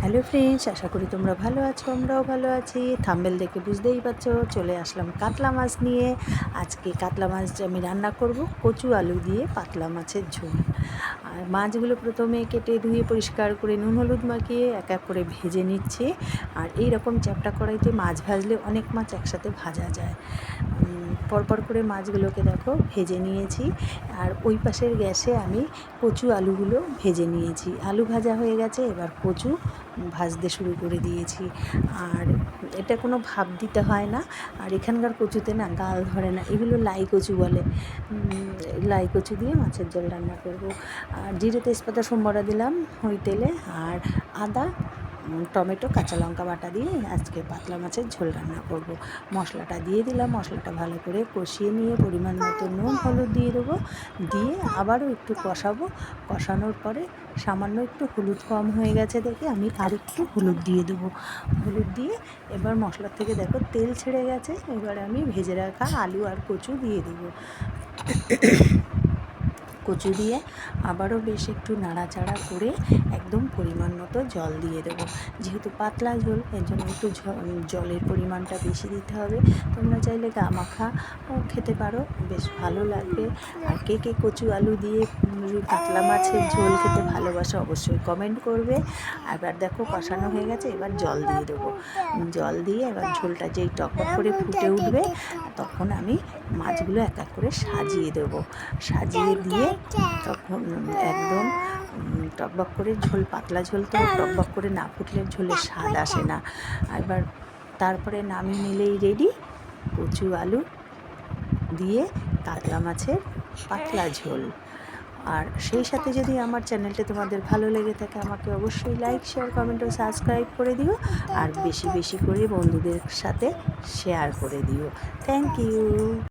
Hello friends, আশা করি তোমরা ভালো আছো, আমরাও ভালো আছি। থাম্বনেল দেখে বুঝতেই পারছো, চলে আসলাম কাতলা মাছ নিয়ে। আজকে কাতলা মাছ আমি রান্না করব কচু আলু দিয়ে পাতলা মাছের ঝোল। আর মাছগুলো প্রথমে কেটে ধুয়ে পরিষ্কার করে নুন হলুদ মাখিয়ে এক এক করে ভেজে নিচ্ছি। আর এই রকম চ্যাপ্টা কড়াইতে মাছ ভাজলে অনেক মাছ একসাথে ভাজা যায়। পরপর করে মাছগুলোকে দেখো ভেজে নিয়েছি। আর ওই পাশের গ্যাসে আমি কচু আলুগুলো ভেজে নিয়েছি। আলু ভাজা হয়ে গেছে, এবার কচু ভাজতে শুরু করে দিয়েছি। আর এটা কোনো ভাপ দিতে হয় না। আর এখানকার কচুতে না গাল ধরে না, এগুলো লাই কচু বলে। লাই কচু দিয়ে মাছের ঝোল রান্না করব। আর জিরে তেজপাতা সোমবারা দিলাম ওই তেলে, আর আদা টমেটো কাঁচা লঙ্কা বাটা দিয়ে আজকে পাতলা মাছের ঝোল রান্না করব। মশলাটা দিয়ে দিলাম, মশলাটা ভালো করে কষিয়ে নিয়ে পরিমাণ মতো নুন হলুদ দিয়ে দেবো। দিয়ে আবারও একটু কষাবো। কষানোর পরে সামান্য একটু হলুদ কম হয়ে গেছে দেখে আমি আর একটু হলুদ দিয়ে দেবো। হলুদ দিয়ে এবার মশলার থেকে দেখো তেল ছেড়ে গেছে। এবার আমি ভেজে রাখা আলু আর কচু দিয়ে দেবো। কচু দিয়ে আবারও বেশ একটু নাড়াচাড়া করে একদম পরিমাণ মতো জল দিয়ে দেবো। যেহেতু পাতলা ঝোল, এর জন্য একটু জলের পরিমাণটা বেশি দিতে হবে। তোমরা চাইলে গামাখা খেতে পারো, বেশ ভালো লাগবে। আর কে কে কচু আলু দিয়ে কাতলা মাছের ঝোল খেতে ভালোবাসো অবশ্যই কমেন্ট করবে। এবার দেখো কষানো হয়ে গেছে, এবার জল দিয়ে দেবো। জল দিয়ে এবার ঝোলটা যেই টকবক করে ফুটে উঠবে, তখন আমি মাছগুলো এক এক করে সাজিয়ে দেবো। সাজিয়ে দিয়ে তখন একদম টকবক করে ঝোল, পাতলা ঝোল তো টকবক করে না ফুটলে ঝোলের স্বাদ আসে না। এবার তারপরে নামিয়ে নিলেই রেডি কচু আলু দিয়ে কাতলা মাছের পাতলা ঝোল। আর সেই সাথে যদি আমার চ্যানেলটা তোমাদের ভালো লেগে থাকে, আমাকে অবশ্যই লাইক শেয়ার কমেন্ট ও সাবস্ক্রাইব করে দিও। আর বেশি বেশি করে বন্ধুদের সাথে শেয়ার করে দিও। Thank you.